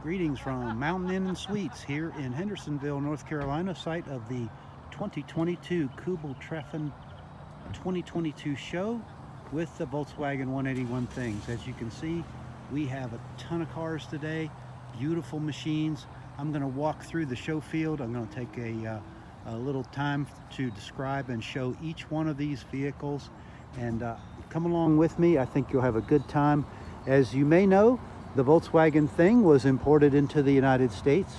Greetings from Mountain Inn and Suites here in Hendersonville, North Carolina, site of the 2022 Kubel Treffen 2022 show with the Volkswagen 181 things. As you can see, we have a ton of cars today, beautiful machines. I'm going to walk through the show field. I'm going to take a little time to describe and show each one of these vehicles, and come along with me. I think you'll have a good time. As you may know, the Volkswagen thing was imported into the United States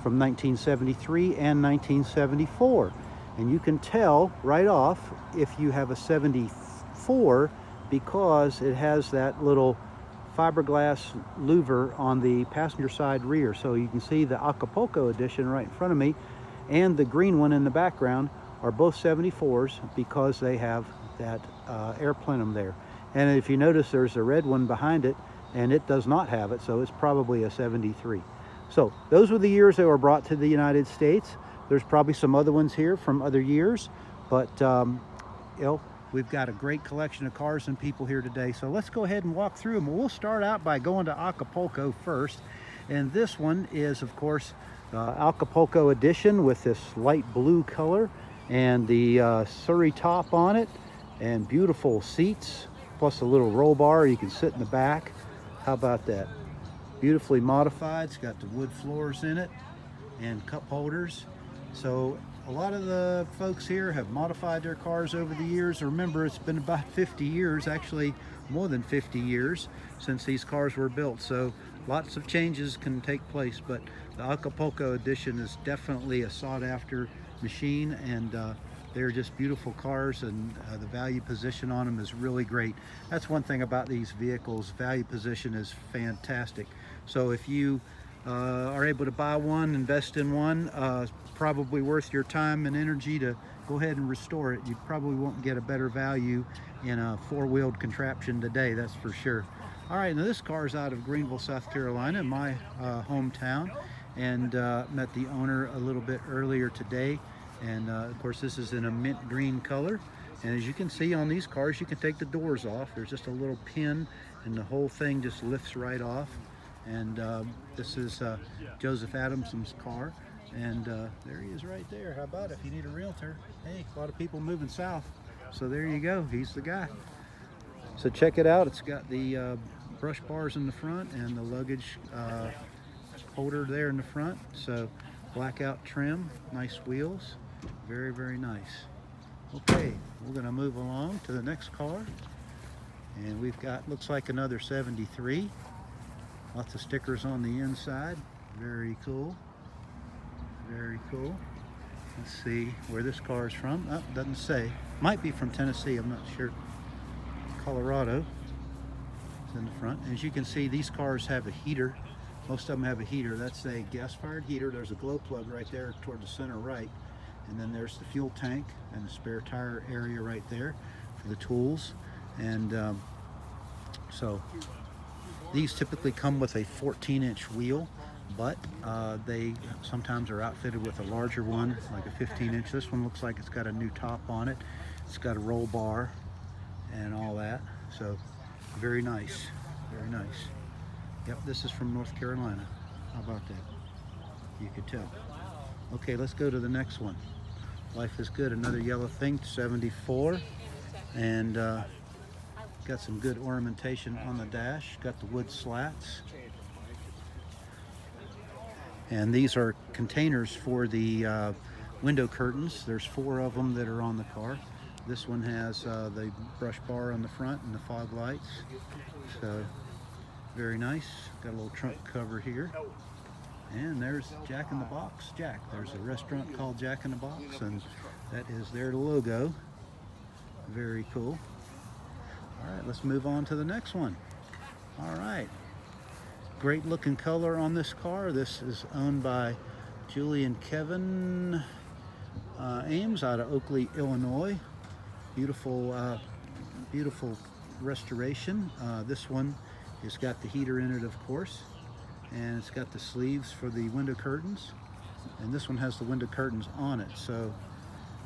from 1973 and 1974. And you can tell right off if you have a 74 because it has that little fiberglass louver on the passenger side rear. So you can see the Acapulco edition right in front of me and the green one in the background are both 74s because they have that air plenum there. And if you notice, there's a red one behind it and it does not have it, so it's probably a 73. So those were the years they were brought to the United States. There's probably some other ones here from other years, but we've got a great collection of cars and people here today. So let's go ahead and walk through them. We'll start out by going to Acapulco first. And this one is, of course, Acapulco edition with this light blue color and the Surrey top on it and beautiful seats, plus a little roll bar. You can sit in the back. How about that? Beautifully modified. It's got the wood floors in it and cup holders. So a lot of the folks here have modified their cars over the years. Remember, it's been about 50 years, actually more than 50 years since these cars were built. So lots of changes can take place, but the Acapulco edition is definitely a sought after machine, and they're just beautiful cars, and the value position on them is really great. That's one thing about these vehicles. Value position is fantastic. So if you are able to buy one, invest in one, probably worth your time and energy to go ahead and restore it. You probably won't get a better value in a four-wheeled contraption today, that's for sure. All right, now this car is out of Greenville, South Carolina, my hometown, and met the owner a little bit earlier today. And of course, this is in a mint green color. And as you can see on these cars, you can take the doors off. There's just a little pin and the whole thing just lifts right off. And this is Joseph Adamson's car. And there he is right there. How about if you need a realtor? Hey, a lot of people moving south. So there you go. He's the guy. So check it out. It's got the brush bars in the front and the luggage holder there in the front. So blackout trim, nice wheels. Very, very nice. Okay, we're going to move along to the next car. And we've got, looks like another 73. Lots of stickers on the inside. Very cool. Very cool. Let's see where this car is from. Oh, doesn't say. Might be from Tennessee, I'm not sure. Colorado is in the front. As you can see, these cars have a heater. Most of them have a heater. That's a gas-fired heater. There's a glow plug right there toward the center right. And then there's the fuel tank and the spare tire area right there for the tools. And so these typically come with a 14-inch wheel, but they sometimes are outfitted with a larger one, like a 15-inch. This one looks like it's got a new top on it. It's got a roll bar and all that. So very nice, very nice. Yep, this is from North Carolina. How about that? You could tell. Okay, let's go to the next one. Life is Good, another yellow thing, 74. And got some good ornamentation on the dash. Got the wood slats. And these are containers for the window curtains. There's 4 of them that are on the car. This one has the brush bar on the front and the fog lights. So very nice. Got a little trunk cover here. And there's Jack in the Box. Jack. There's a restaurant called Jack in the Box, and that is their logo. Very cool. All right, let's move on to the next one. All right. Great looking color on this car. This is owned by Julie and Kevin Ames out of Oakley, Illinois. Beautiful, beautiful restoration. This one has got the heater in it, of course, and it's got the sleeves for the window curtains, and this one has the window curtains on it. So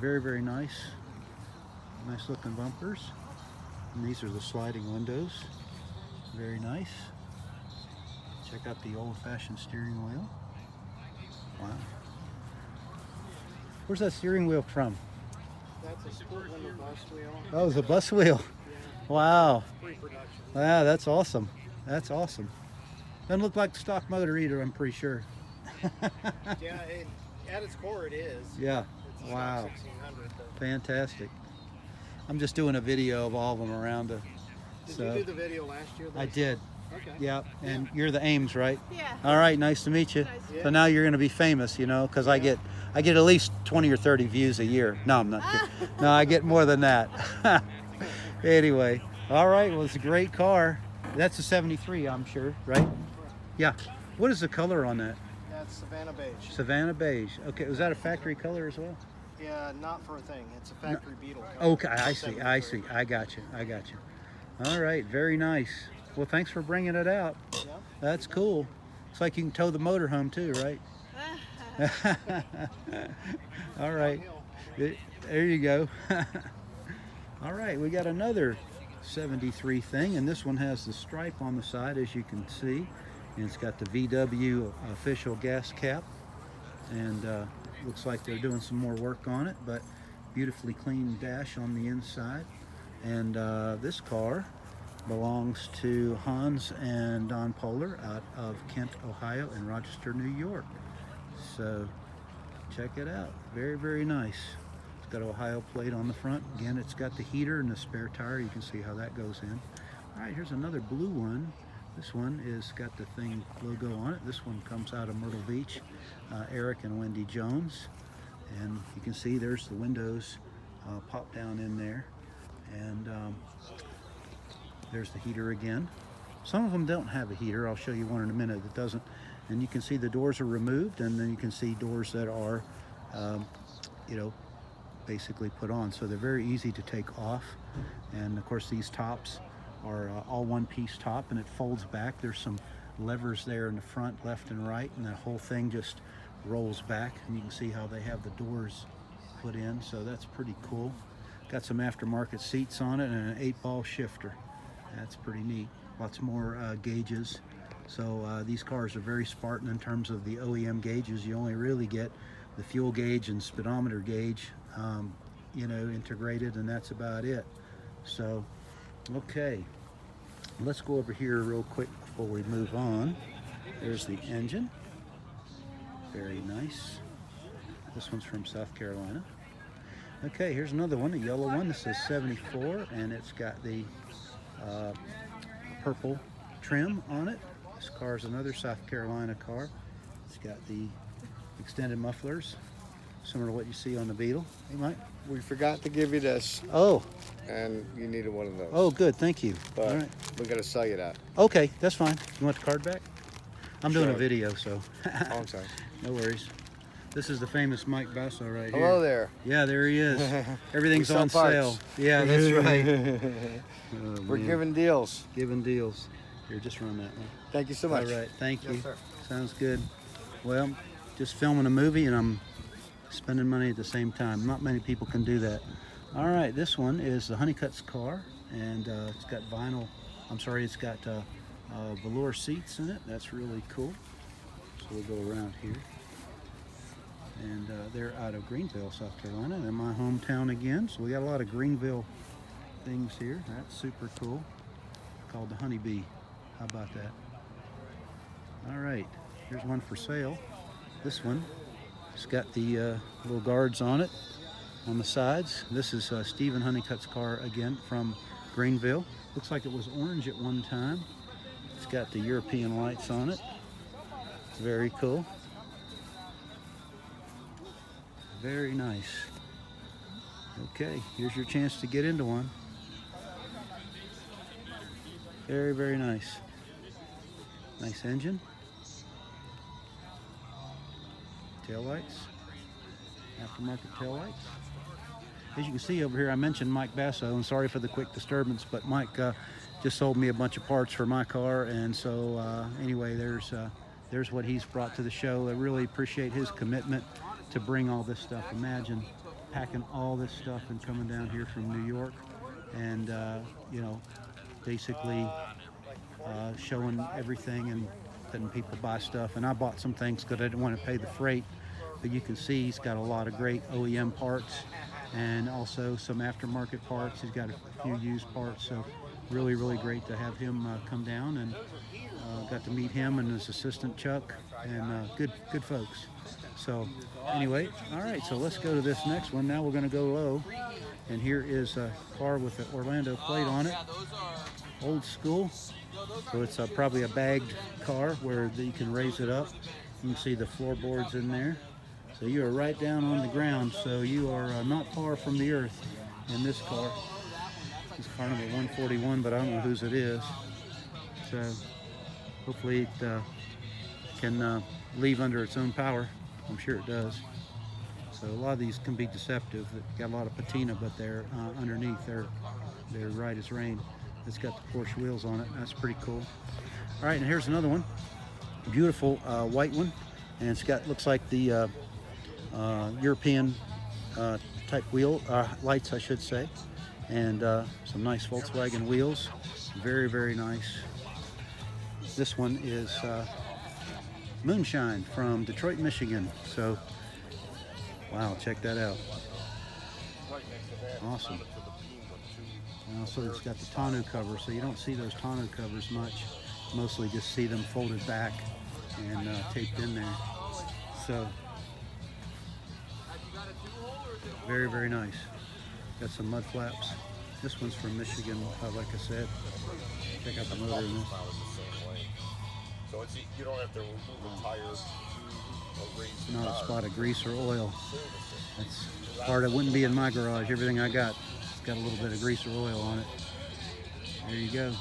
very, very nice. Nice looking bumpers. And these are the sliding windows. Very nice. Check out the old-fashioned steering wheel. Wow. Where's that steering wheel from? That's a sport window bus wheel. Oh, it's a bus wheel. Yeah. Wow. Pre-production. Wow, that's awesome. That's awesome. Doesn't look like the stock motor either, I'm pretty sure. Yeah, at its core it is. Yeah. It's a Wow. stock 1600. Fantastic. I'm just doing a video of all of them around. Did you do the video last year? I did. Okay. Yeah, and you're the Ames, right? Yeah. All right, nice to meet you. Nice. So now you're going to be famous, you know, because I get at least 20 or 30 views a year. No, I'm not kidding. No, I get more than that. Anyway, all right, well, it's a great car. That's a 73, I'm sure, right? Yeah. What is the color on that? That's Savannah beige. Savannah beige. Okay, was that a factory color as well? Yeah, not for a thing. It's a factory Beetle color. Okay, I see. 73. I got you. All right, very nice. Well, thanks for bringing it out. Yeah. That's cool. It's like you can tow the motor home too, right? All right. There you go. All right, we got another 73 thing, and this one has the stripe on the side, as you can see, and it's got the VW official gas cap, and looks like they're doing some more work on it, but beautifully clean dash on the inside. And this car belongs to Hans and Don Polar out of Kent, Ohio, and Rochester, New York. So check it out. Very, very nice. It's got Ohio plate on the front. Again, it's got the heater and the spare tire. You can see how that goes in. All right, here's another blue one. This one is got the thing logo on it. This one comes out of Myrtle Beach. Eric and Wendy Jones. And you can see there's the windows pop down in there. And there's the heater again. Some of them don't have a heater. I'll show you one in a minute that doesn't. And you can see the doors are removed, and then you can see doors that are, you know, basically put on. So they're very easy to take off. And of course these tops are all one-piece top, and it folds back. There's some levers there in the front, left and right, and that whole thing just rolls back. And you can see how they have the doors put in. So that's pretty cool. Got some aftermarket seats on it and an 8-ball shifter. That's pretty neat. Lots more gauges. So these cars are very Spartan in terms of the OEM gauges. You only really get the fuel gauge and speedometer gauge, you know, integrated, and that's about it. So, okay, let's go over here real quick before we move on. There's the engine. Very nice. This one's from South Carolina. Okay, here's another one, a yellow one. This is 74, and it's got the purple trim on it. This car is another South Carolina car. It's got the extended mufflers, similar to what you see on the Beetle. Hey, Mike? We forgot to give you this, Oh, and you needed one of those. oh, good, thank you. But All right. we're going to sell you that. Okay, that's fine. You want the card back? I'm doing a Sure. video, so Oh, I'm sorry. no worries. This is the famous Mike Basso right here. Hello there. Yeah, there he is. Everything's We sell on parts. sale. Yeah, that's right. Oh, We're man. giving deals. Giving deals. Here, just run that one. Thank you so much. All right, thank you. Yes, sir. Sounds good. Well, just filming a movie and I'm spending money at the same time. Not many people can do that. All right, this one is the Honeycutt's car, and it's got vinyl. I'm sorry, it's got velour seats in it. That's really cool. So we'll go around here. And they're out of Greenville, South Carolina. They're my hometown again. So we got a lot of Greenville things here. That's super cool. Called the Honeybee. How about that? All right, here's one for sale. This one, it's got the little guards on it on the sides. This is Stephen Honeycutt's car again from Greenville. Looks like it was orange at one time. It's got the European lights on it. It's very cool. Very nice. Okay, here's your chance to get into one. Very, very nice. Nice engine. Taillights. Aftermarket taillights. As you can see over here, I mentioned Mike Basso, and sorry for the quick disturbance, but Mike just sold me a bunch of parts for my car, and so anyway, there's what he's brought to the show. I really appreciate his commitment to bring all this stuff. Imagine packing all this stuff and coming down here from New York, and you know, basically showing everything and and people buy stuff. And I bought some things because I didn't want to pay the freight. But you can see he's got a lot of great OEM parts and also some aftermarket parts. He's got a few used parts. So really, really great to have him come down, and got to meet him and his assistant Chuck, and good folks. So anyway, all right, so let's go to this next one. Now we're going to go low, and here is a car with the Orlando plate on it, old school. So it's probably a bagged car where you can raise it up. You can see the floorboards in there. So you are right down on the ground, so you are not far from the earth in this car. It's Carnival 141, but I don't know whose it is. So hopefully it can leave under its own power. I'm sure it does. So a lot of these can be deceptive. They've got a lot of patina, but they're underneath. They're right as rain. It's got the Porsche wheels on it. That's pretty cool. All right, and here's another one. Beautiful white one, and it's got, looks like the European type wheel lights, I should say, and some nice Volkswagen wheels. Very, very nice. This one is Moonshine from Detroit, Michigan. So, wow, check that out. Awesome. And also it's got the tonneau cover, so you don't see those tonneau covers much. Mostly just see them folded back and taped in there. So, very, very nice. Got some mud flaps. This one's from Michigan, like I said. Check out the motor in this. So it's, you don't have to remove the tires or raise the Not a car. spot of grease or oil. That's part that wouldn't be in my garage. Everything I got, it's got a little bit of grease or oil on it. There you go.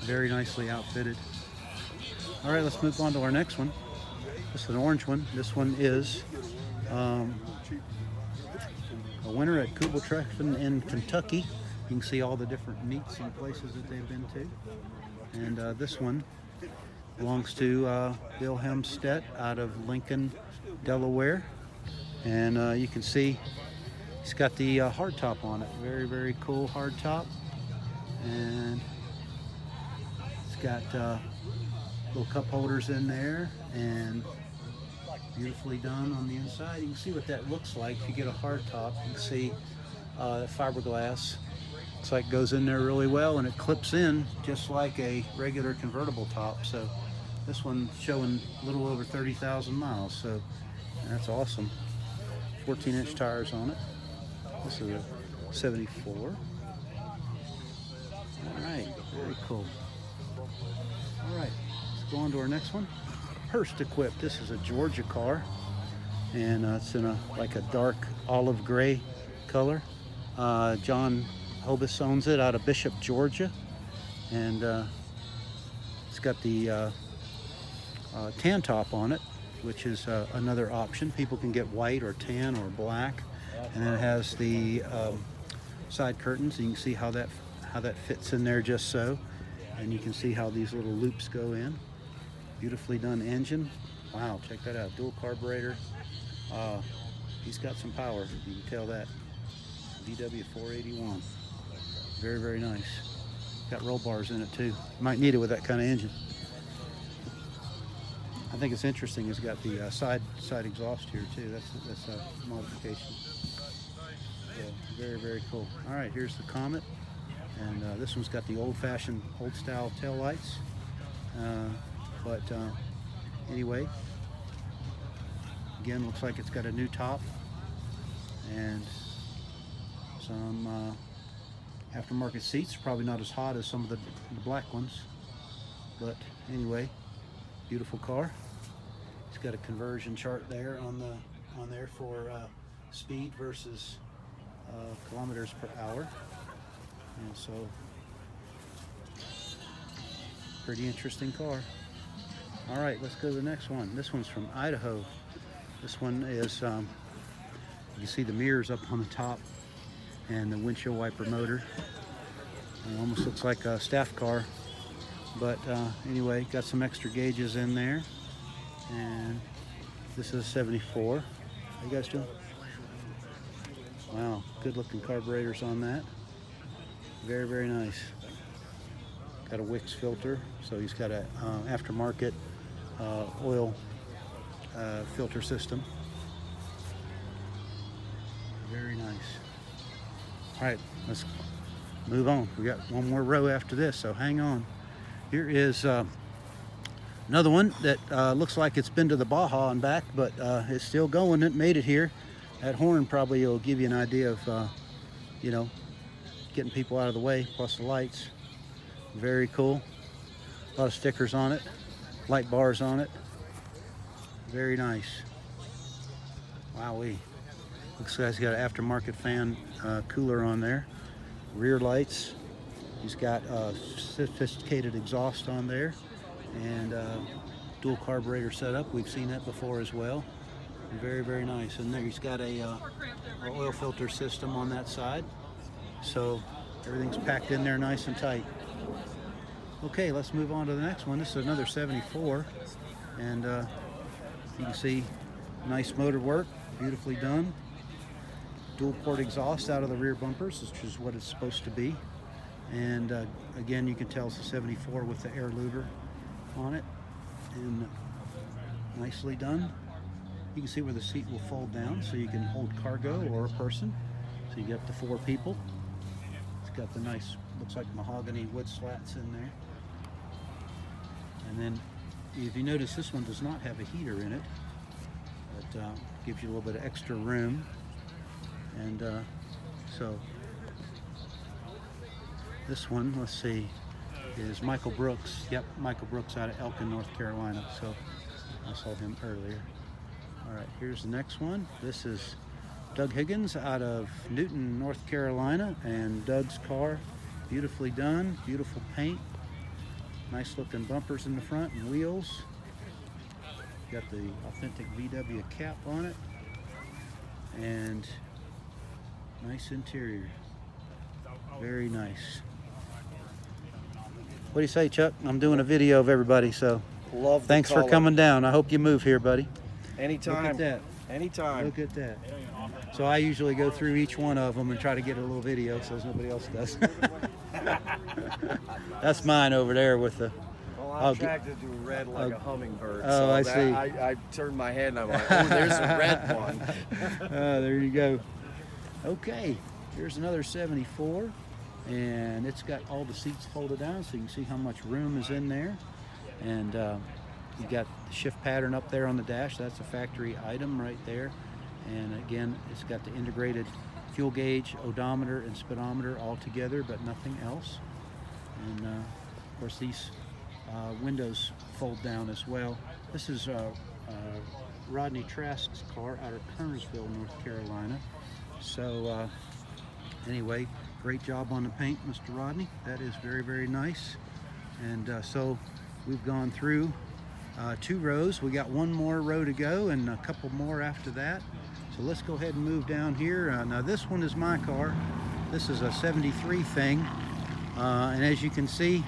Very nicely outfitted. All right, let's move on to our next one. This is an orange one. This one is a winner at Kubel Treffen in Kentucky. You can see all the different meets and places that they've been to. And this one belongs to Bill Hemstedt out of Lincoln, Delaware. And you can see he's got the hard top on it. Very, very cool hard top. And it's got little cup holders in there and beautifully done on the inside. You can see what that looks like. If you get a hard top, you can see fiberglass. Looks like it goes in there really well, and it clips in just like a regular convertible top. So this one's showing a little over 30,000 miles. So that's awesome. 14-inch tires on it. This is a 74. All right, very cool. All right, let's go on to our next one. Hearst equipped. This is a Georgia car, and it's in like a dark olive gray color. John Hobus owns it out of Bishop, Georgia, and it's got the tan top on it, which is another option. People can get white or tan or black, and then it has the side curtains. You can see how that fits in there just so, and you can see how these little loops go in. Beautifully done engine. Wow, check that out. Dual carburetor. He's got some power. You can tell that. VW 481. Very, very nice. Got roll bars in it too. Might need it with that kind of engine. I think it's interesting. It's got the side exhaust here too. That's a modification. So, very, very cool. All right, here's the Comet, and this one's got the old-fashioned, old-style tail lights. But anyway, again, looks like it's got a new top and some aftermarket seats. Probably not as hot as some of the black ones, but anyway, beautiful car. It's got a conversion chart there on there for speed versus kilometers per hour, and so pretty interesting car. All right, let's go to the next one. This one's from Idaho. This one is, you see the mirrors up on the top and the windshield wiper motor. It almost looks like a staff car, but anyway, got some extra gauges in there. And this is a 74. How you guys doing? Wow, good looking carburetors on that. Very, very nice. Got a Wix filter, so he's got a aftermarket oil filter system. Very nice. All right, let's move on. We got one more row after this, so hang on. Here is another one that looks like it's been to the Baja and back, but it's still going. It made it here. That horn probably will give you an idea of, you know, getting people out of the way, plus the lights. Very cool. A lot of stickers on it, light bars on it. Very nice. Wowee. Looks like he's got an aftermarket fan cooler on there. Rear lights. He's got sophisticated exhaust on there, and dual carburetor setup. We've seen that before as well. Very, very nice. And there he's got a oil filter system on that side. So everything's packed in there nice and tight. Okay, let's move on to the next one. This is another 74. And you can see nice motor work, beautifully done. Dual port exhaust out of the rear bumpers, which is what it's supposed to be. And again, you can tell it's a 74 with the air louver on it. And nicely done. You can see where the seat will fold down so you can hold cargo or a person. So you get up to 4 people. It's got the nice, looks like mahogany wood slats in there. And then if you notice, this one does not have a heater in it. It gives you a little bit of extra room. And so this one, let's see, is Michael Brooks. Yep, Michael Brooks out of Elkin, North Carolina. So I saw him earlier. All right, here's the next one. This is Doug Higgins out of Newton, North Carolina, and Doug's car, beautifully done, beautiful paint, nice looking bumpers in the front and wheels. Got the authentic VW cap on it, and nice interior, very nice. What do you say, Chuck? I'm doing a video of everybody, so Love the thanks for color. coming down. I hope you move here, buddy. Anytime. Look at that. Anytime. Look at that. So I usually go through each one of them and try to get a little video so nobody else does. That's mine over there with the... Well, I'll I'm get- attracted to red like a hummingbird. Oh, so I that- see. I turned my head and I'm like, oh, there's a red one. There you go. Okay, here's another 74, and it's got all the seats folded down so you can see how much room is in there. And you got the shift pattern up there on the dash. That's a factory item right there. And again, it's got the integrated fuel gauge, odometer, and speedometer all together, but nothing else. And of course, these windows fold down as well. This is Rodney Trask's car out of Kernersville, North Carolina. So anyway, great job on the paint, Mr. Rodney. That is very, very nice. And so we've gone through 2 rows. We got one more row to go and a couple more after that. So let's go ahead and move down here. Now this one is my car. This is a 73 thing. And as you can see,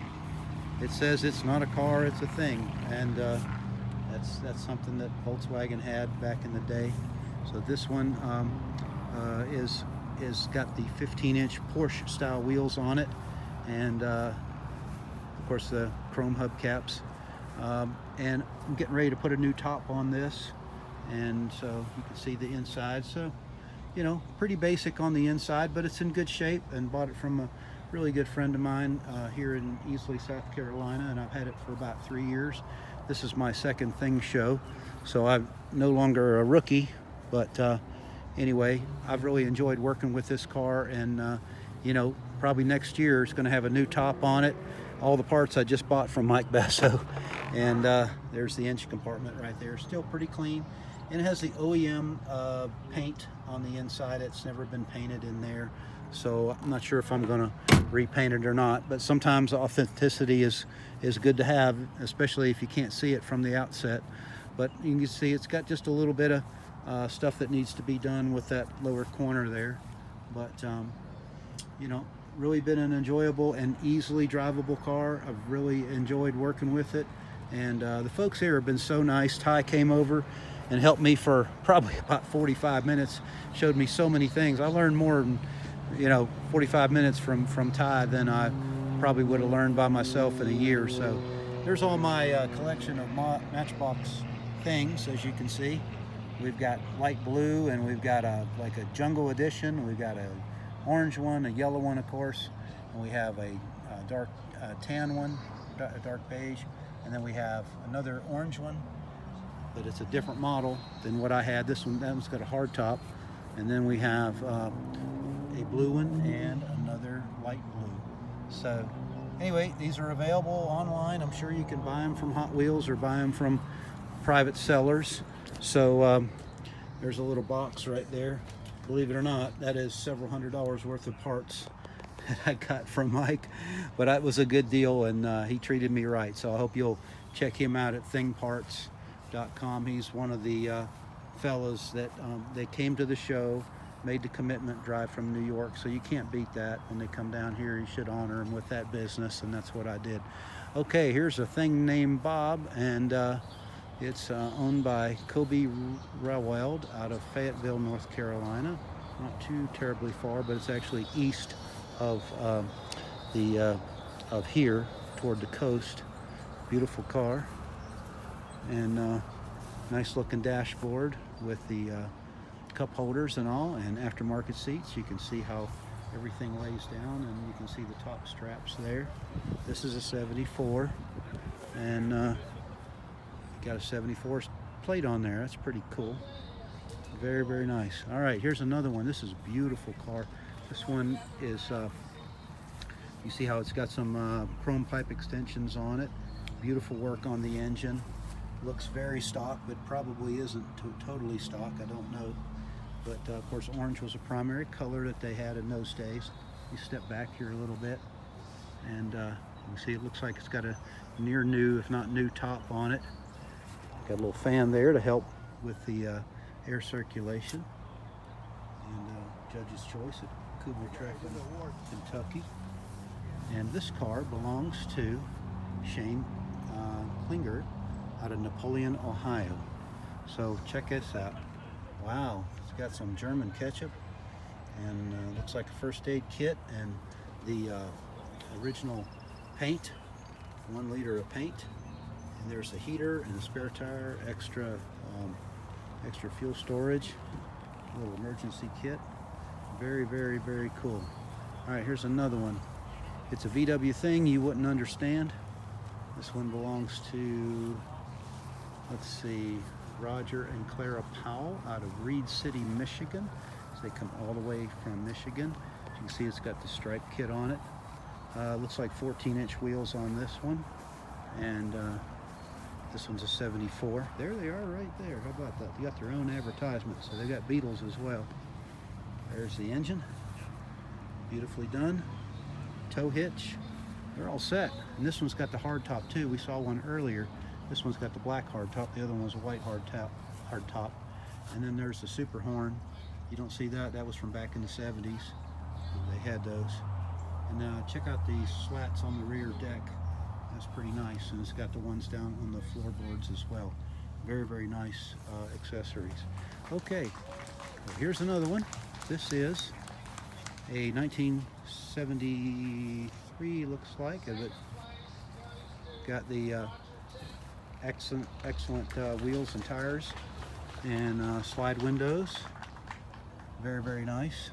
it says it's not a car, it's a thing. And that's something that Volkswagen had back in the day. So this one is got the 15-inch Porsche style wheels on it. And of course the chrome hubcaps. And I'm getting ready to put a new top on this, and so you can see the inside. So, you know, pretty basic on the inside, but it's in good shape, and bought it from a really good friend of mine here in Easley, South Carolina, and I've had it for about 3 years. This is my second thing show, so I'm no longer a rookie, but anyway, I've really enjoyed working with this car, and you know, probably next year it's going to have a new top on it. All the parts I just bought from Mike Basso. And there's the engine compartment right there. Still pretty clean. And it has the OEM paint on the inside. It's never been painted in there. So I'm not sure if I'm going to repaint it or not. But sometimes authenticity is good to have, especially if you can't see it from the outset. But you can see it's got just a little bit of stuff that needs to be done with that lower corner there. But, you know, really been an enjoyable and easily drivable car. I've really enjoyed working with it, and the folks here have been so nice. Ty came over and helped me for probably about 45 minutes, showed me so many things. I learned more in, you know, 45 minutes from Ty than I probably would have learned by myself in a year. So there's all my collection of Matchbox things. As you can see, we've got light blue, and we've got like a jungle edition. We've got a orange one, a yellow one, of course, and we have a dark tan one, a dark beige, and then we have another orange one, but it's a different model than what I had. That one's got a hard top, and then we have a blue one and another light blue. So anyway, these are available online. I'm sure you can buy them from Hot Wheels or buy them from private sellers. So there's a little box right there. Believe it or not, that is several $100s worth of parts that I got from Mike, but that was a good deal, and he treated me right. So I hope you'll check him out at thingparts.com. He's one of the fellas that they came to the show, made the commitment, drive from New York, so you can't beat that. When they come down here, you should honor them with that business, and that's what I did. Okay, here's a thing named Bob, and it's owned by Kubel Treffen out of Fayetteville, North Carolina. Not too terribly far, but it's actually east of here toward the coast. Beautiful car, and nice looking dashboard with the cup holders and all, and aftermarket seats. You can see how everything lays down, and you can see the top straps there. This is a 74, and got a 74 plate on there. That's pretty cool. Very, very nice. All right, here's another one. This is a beautiful car. This one is, you see how it's got some chrome pipe extensions on it. Beautiful work on the engine. Looks very stock, but probably isn't totally stock. I don't know. But of course, orange was a primary color that they had in those days. You step back here a little bit, and you see it looks like it's got a near new, if not new, top on it. Got a little fan there to help with the air circulation. And Judge's Choice at Kubel Treffen, Kentucky. And this car belongs to Shane Klinger out of Napoleon, Ohio. So check this out. Wow, it's got some German ketchup, and looks like a first aid kit, and the original paint, 1 liter of paint. And there's a heater and a spare tire, extra fuel storage, a little emergency kit. Very, very, very cool. All right, here's another one. It's a VW thing you wouldn't understand. This one belongs to, let's see, Roger and Clara Powell out of Reed City, Michigan. So they come all the way from Michigan. As you can see, it's got the stripe kit on it. Looks like 14-inch wheels on this one. And this one's a 74. There they are right there. How about that? They got their own advertisement, so they got Beetles as well. There's the engine. Beautifully done. Tow hitch. They're all set. And this one's got the hard top too. We saw one earlier. This one's got the black hard top. The other one was a white hard top. And then there's the super horn. You don't see that. That was from back in the 70s. They had those. And check out these slats on the rear deck. That's pretty nice, and it's got the ones down on the floorboards as well. Very, very nice accessories. Okay, well, here's another one. This is a 1973, looks like. It got the excellent wheels and tires, and slide windows. Very, very nice.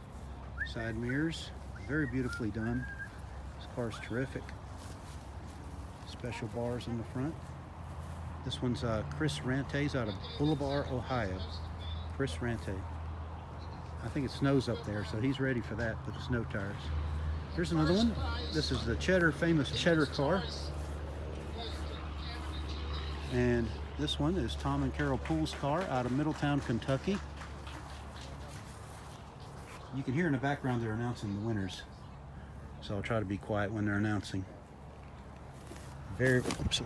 Side mirrors, very beautifully done. This car's terrific. Special bars in the front. This one's Chris Rante's out of Boulevard, Ohio. Chris Rante. I think it snows up there, so he's ready for that with the snow tires. Here's another one. This is the famous Cheddar car. And this one is Tom and Carol Poole's car out of Middletown, Kentucky. You can hear in the background they're announcing the winners. So I'll try to be quiet when they're announcing. Very, oops,